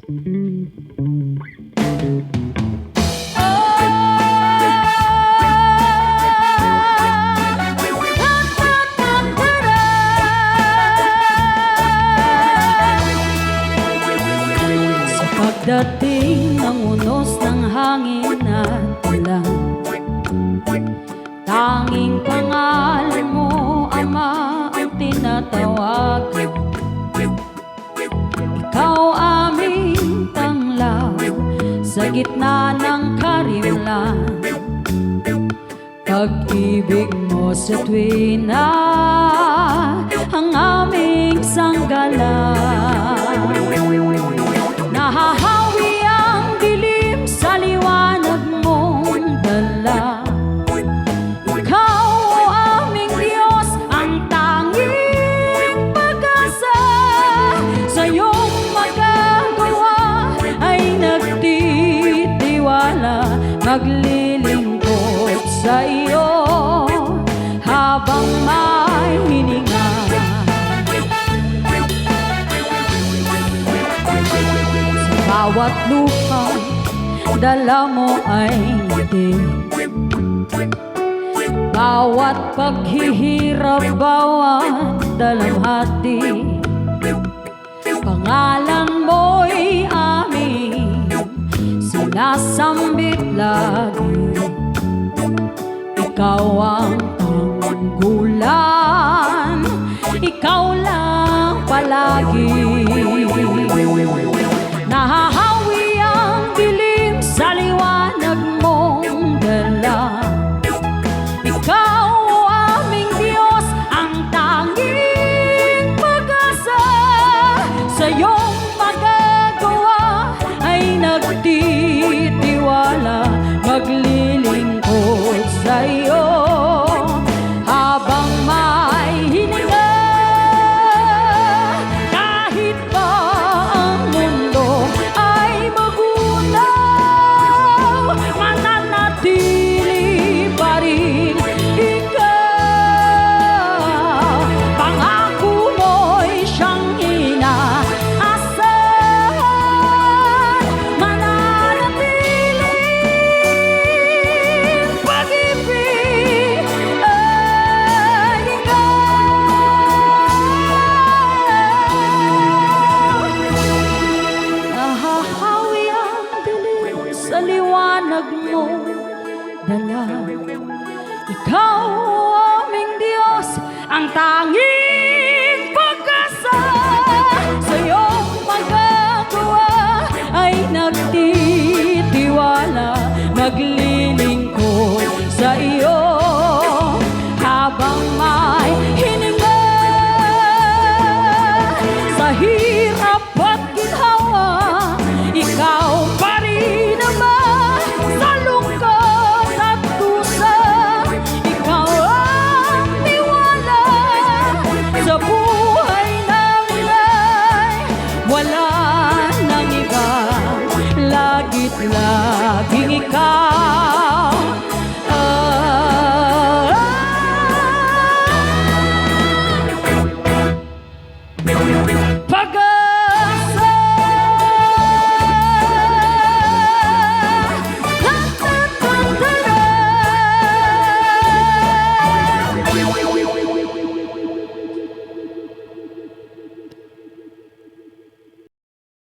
Sa pagdating ng unos ng hangin at ulan, tanging pangalan mo, Ama, ang tinatawagan. Ikaw aming tanglaw sa gitna ng karimlan. Pag-ibig mo sa tuwina ang aming sanggalan. Nahahawi ang dilim sa liwanag mong dala. Ikaw o aming Diyos, ang tanging pag-asa. Sa iyong magagawa ay nagtitiwala, maglilingkod sa iyo habang may hininga. Sa bawat lupa, dala mo ay ngiti. Bawat paghihirap, bawat dalamhati, pangalan mo'y aming sinasambit lagi. Ikaw ang tanggulan, ikaw lang palagi. Nahahawi ang dilim sa liwanag mong dala. Ikaw o aming Diyos, ang tanging pag-asa. Sa iyong magagawa ay nagtitiwala, maglilingkod sa iyo habang may hininga. Kahit pa ang mundo ay magunaw, mananatili pa rin ikaw. Pangako mo'y siyang inaasahan, mananatiling pag-ibig ay ikaw. Nahahawi ang dilim sa liwanag mo dala. Ikaw aming Diyos, ang tanging pag-asa. Sa iyong magagawa ay nagtitiwala, maglilingkod sa iyo habang may hininga. Sa hirap at ginhawa, ikaw pa rin naman. Sa lungkot at dusa, ikaw ang tiwala. Sa buhay namin ay wala nang iba, lagit laging ikaw.